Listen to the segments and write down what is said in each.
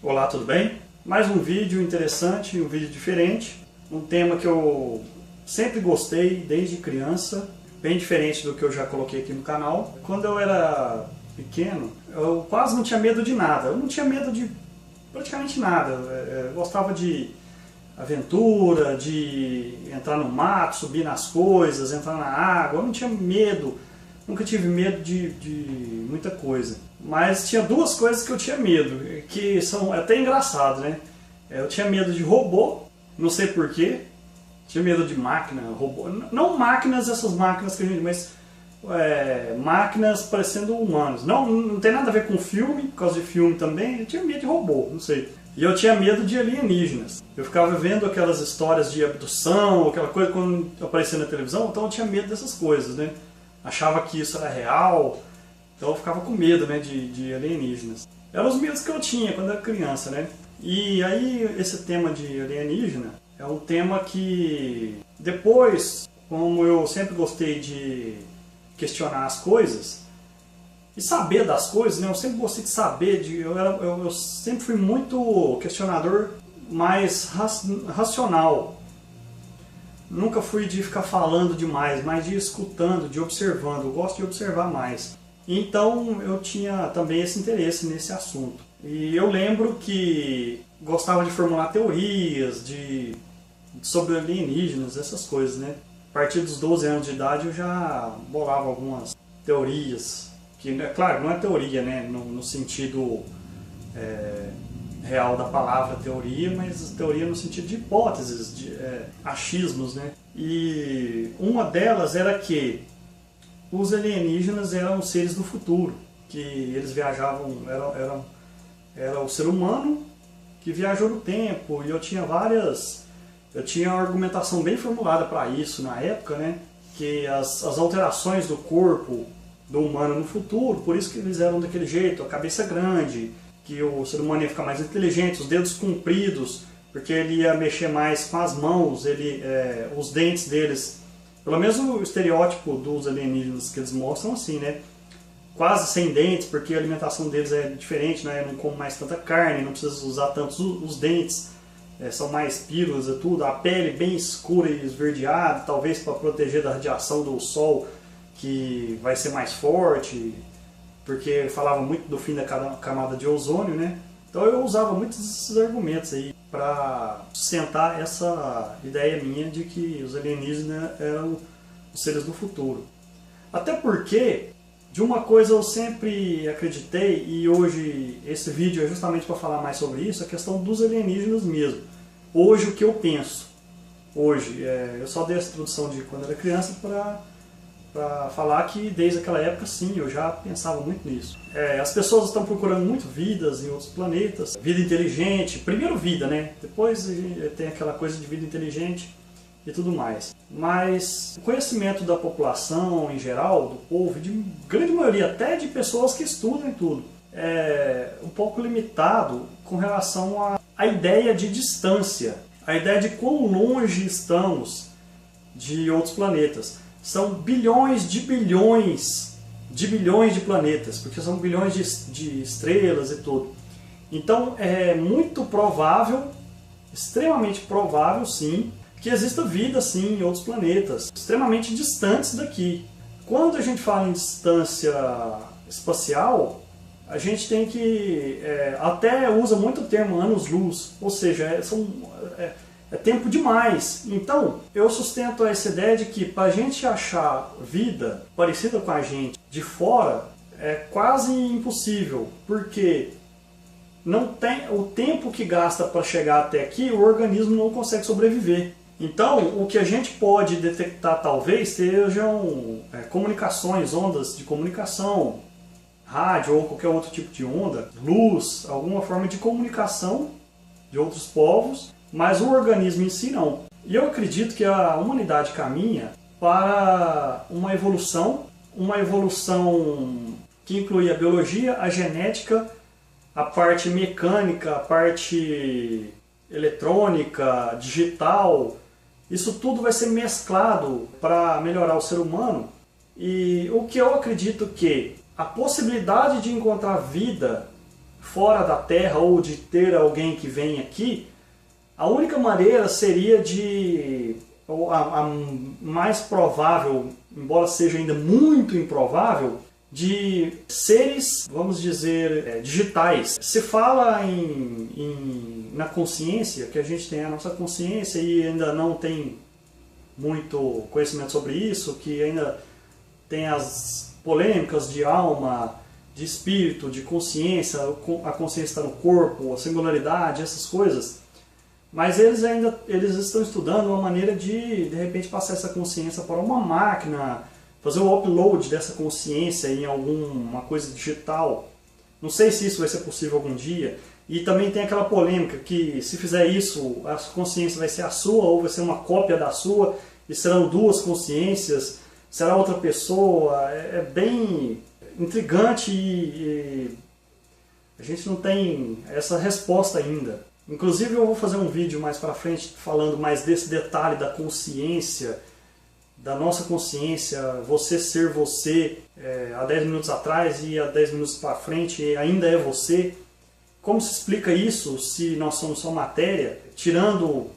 Olá, tudo bem? Mais um vídeo interessante, um vídeo diferente, um tema que eu sempre gostei desde criança, bem diferente do que eu já coloquei aqui no canal. Quando eu era pequeno, eu quase não tinha medo de nada, eu não tinha medo de praticamente nada. Eu gostava de aventura, de entrar no mato, subir nas coisas, entrar na água, eu não tinha medo, nunca tive medo de muita coisa. Mas tinha duas coisas que eu tinha medo, que são até engraçadas, né? Eu tinha medo de robô, não sei porquê, tinha medo de máquina, robô, não máquinas, essas máquinas que a gente, mas máquinas parecendo humanos. Não tem nada a ver com filme, por causa de filme também, eu tinha medo de robô, não sei. E eu tinha medo de alienígenas. Eu ficava vendo aquelas histórias de abdução, aquela coisa quando aparecia na televisão, então eu tinha medo dessas coisas, né? Achava que isso era real, então eu ficava com medo, né, de alienígenas. Eram os medos que eu tinha quando era criança, né? E aí esse tema de alienígena é um tema que depois, como eu sempre gostei de questionar as coisas e saber das coisas, né? Eu sempre gostei de saber, eu sempre fui muito questionador, mais racional. Nunca fui de ficar falando demais, mas de ir escutando, de observando. Eu gosto de observar mais. Então eu tinha também esse interesse nesse assunto. E eu lembro que gostava de formular teorias sobre alienígenas, essas coisas, né? A partir dos 12 anos de idade eu já bolava algumas teorias, que, claro, não é teoria, né? No sentido real da palavra teoria, mas teoria no sentido de hipóteses, de achismos, né? E uma delas era que os alienígenas eram seres do futuro, que eles viajavam, era o ser humano que viajou no tempo, e eu tinha uma argumentação bem formulada para isso na época, né? Que as alterações do corpo do humano no futuro, por isso que eles eram daquele jeito, a cabeça grande, que o ser humano ia ficar mais inteligente, os dedos compridos, porque ele ia mexer mais com as mãos, os dentes deles, pelo menos o estereótipo dos alienígenas que eles mostram assim, né? Quase sem dentes, porque a alimentação deles é diferente, né? Não come mais tanta carne, não precisa usar tantos os dentes, são mais pílulas e tudo, a pele bem escura e esverdeada, talvez para proteger da radiação do sol, que vai ser mais forte, porque falava muito do fim da camada de ozônio, né? Então eu usava muitos desses argumentos aí para sustentar essa ideia minha de que os alienígenas eram os seres do futuro. Até porque, de uma coisa eu sempre acreditei, e hoje esse vídeo é justamente para falar mais sobre isso, a questão dos alienígenas mesmo. Hoje o que eu penso, hoje, eu só dei essa introdução de quando era criança para falar que desde aquela época, sim, eu já pensava muito nisso. As pessoas estão procurando muito vidas em outros planetas, vida inteligente, primeiro vida, né? Depois tem aquela coisa de vida inteligente e tudo mais. Mas o conhecimento da população em geral, do povo, de grande maioria, até de pessoas que estudam e tudo, é um pouco limitado com relação à ideia de distância, a ideia de quão longe estamos de outros planetas. São bilhões de planetas, porque são bilhões de estrelas e tudo. Então é muito provável, extremamente provável sim, que exista vida sim em outros planetas, extremamente distantes daqui. Quando a gente fala em distância espacial, a gente tem que, até usa muito o termo anos-luz, ou seja, é tempo demais. Então, eu sustento essa ideia de que para a gente achar vida parecida com a gente de fora é quase impossível, porque não tem o tempo que gasta para chegar até aqui, o organismo não consegue sobreviver. Então, o que a gente pode detectar talvez sejam comunicações, ondas de comunicação, rádio ou qualquer outro tipo de onda, luz, alguma forma de comunicação de outros povos, mas o organismo em si não. E eu acredito que a humanidade caminha para uma evolução que inclui a biologia, a genética, a parte mecânica, a parte eletrônica, digital. Isso tudo vai ser mesclado para melhorar o ser humano. E o que eu acredito que a possibilidade de encontrar vida fora da Terra ou de ter alguém que vem aqui, a única maneira seria a mais provável, embora seja ainda muito improvável, de seres, vamos dizer, digitais. Se fala na consciência, que a gente tem a nossa consciência e ainda não tem muito conhecimento sobre isso, que ainda tem as polêmicas de alma, de espírito, de consciência, a consciência está no corpo, a singularidade, essas coisas. Mas eles estão estudando uma maneira de repente, passar essa consciência para uma máquina, fazer o upload dessa consciência em alguma coisa digital. Não sei se isso vai ser possível algum dia. E também tem aquela polêmica que, se fizer isso, a consciência vai ser a sua ou vai ser uma cópia da sua, e serão duas consciências, será outra pessoa. É bem intrigante e a gente não tem essa resposta ainda. Inclusive eu vou fazer um vídeo mais para frente falando mais desse detalhe da consciência, da nossa consciência, você ser você há 10 minutos atrás e há 10 minutos para frente ainda é você. Como se explica isso se nós somos só matéria, tirando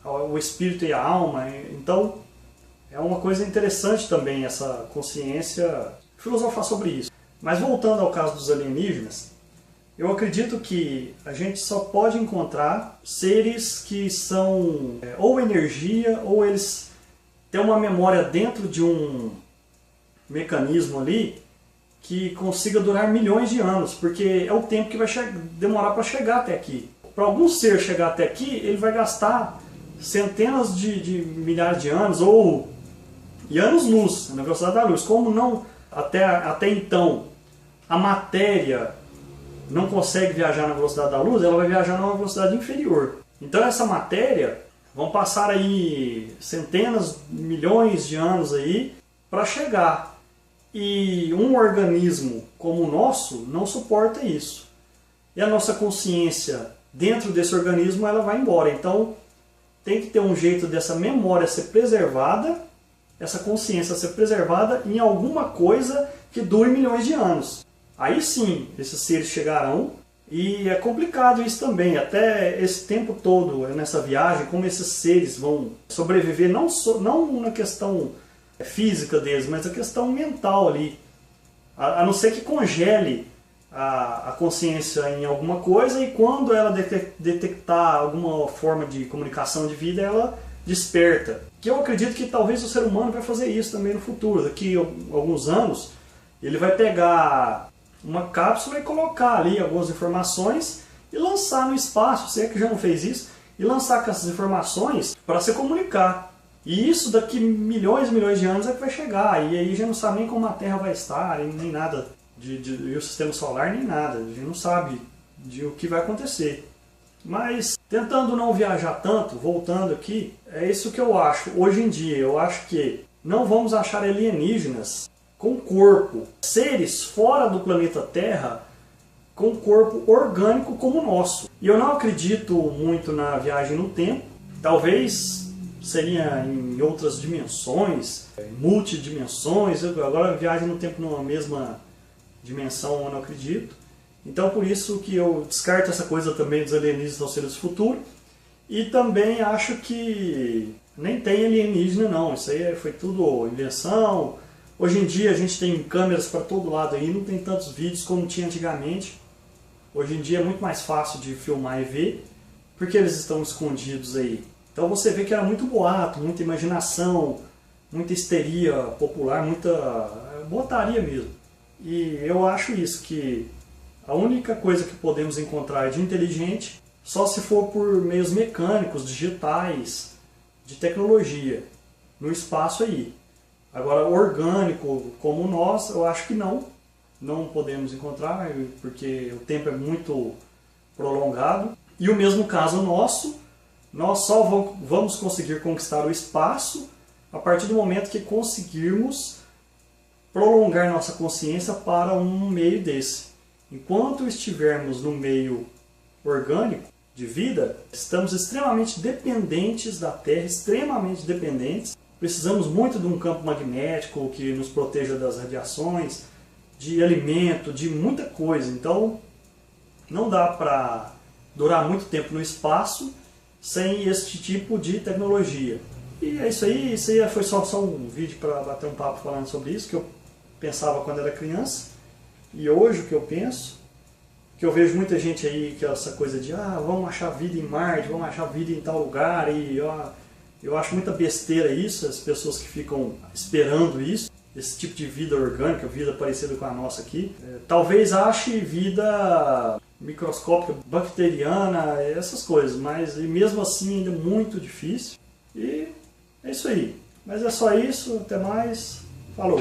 o espírito e a alma? Então é uma coisa interessante também essa consciência, filosofar sobre isso. Mas voltando ao caso dos alienígenas, eu acredito que a gente só pode encontrar seres que são ou energia, ou eles têm uma memória dentro de um mecanismo ali que consiga durar milhões de anos, porque é o tempo que vai demorar para chegar até aqui. Para algum ser chegar até aqui, ele vai gastar centenas de milhares de anos, e anos-luz, na velocidade da luz. Como não, até então, a matéria não consegue viajar na velocidade da luz, ela vai viajar numa velocidade inferior. Então essa matéria vão passar aí centenas, milhões de anos aí para chegar. E um organismo como o nosso não suporta isso. E a nossa consciência dentro desse organismo ela vai embora. Então tem que ter um jeito dessa memória ser preservada, essa consciência ser preservada em alguma coisa que dure milhões de anos. Aí sim, esses seres chegarão, e é complicado isso também, até esse tempo todo nessa viagem, como esses seres vão sobreviver, não na questão física deles, mas a questão mental ali. A não ser que congele a consciência em alguma coisa, e quando ela detectar alguma forma de comunicação de vida, ela desperta. Que eu acredito que talvez o ser humano vai fazer isso também no futuro. Daqui a alguns anos, ele vai pegar uma cápsula e colocar ali algumas informações e lançar no espaço, se é que já não fez isso, e lançar com essas informações para se comunicar. E isso daqui milhões e milhões de anos é que vai chegar, e aí já não sabe nem como a Terra vai estar, nem nada, e o sistema solar, nem nada, a gente não sabe de o que vai acontecer. Mas, tentando não viajar tanto, voltando aqui, é isso que eu acho. Hoje em dia, eu acho que não vamos achar alienígenas com corpo, seres fora do planeta Terra, com corpo orgânico como o nosso. E eu não acredito muito na viagem no tempo. Talvez seria em outras dimensões, multidimensões. Agora a viagem no tempo numa mesma dimensão eu não acredito. Então por isso que eu descarto essa coisa também dos alienígenas aos seres do futuro. E também acho que nem tem alienígena não, isso aí foi tudo invenção. Hoje em dia a gente tem câmeras para todo lado aí, não tem tantos vídeos como tinha antigamente. Hoje em dia é muito mais fácil de filmar e ver, porque eles estão escondidos aí. Então você vê que era muito boato, muita imaginação, muita histeria popular, muita botaria mesmo. E eu acho isso, que a única coisa que podemos encontrar de inteligente só se for por meios mecânicos, digitais, de tecnologia, no espaço aí. Agora, orgânico como nós, eu acho que não podemos encontrar, porque o tempo é muito prolongado. E o mesmo caso nosso, nós só vamos conseguir conquistar o espaço a partir do momento que conseguirmos prolongar nossa consciência para um meio desse. Enquanto estivermos no meio orgânico, de vida, estamos extremamente dependentes da Terra, extremamente dependentes. Precisamos muito de um campo magnético que nos proteja das radiações, de alimento, de muita coisa. Então, Não dá para durar muito tempo no espaço sem esse tipo de tecnologia. E é isso aí foi só um vídeo para bater um papo falando sobre isso, que eu pensava quando era criança, e hoje o que eu penso, que eu vejo muita gente aí, que é essa coisa de vamos achar vida em Marte, vamos achar vida em tal lugar, e eu acho muita besteira isso, as pessoas que ficam esperando isso, esse tipo de vida orgânica, vida parecida com a nossa aqui. Talvez ache vida microscópica, bacteriana, essas coisas, mas mesmo assim ainda é muito difícil. E é isso aí. Mas é só isso, até mais, falou!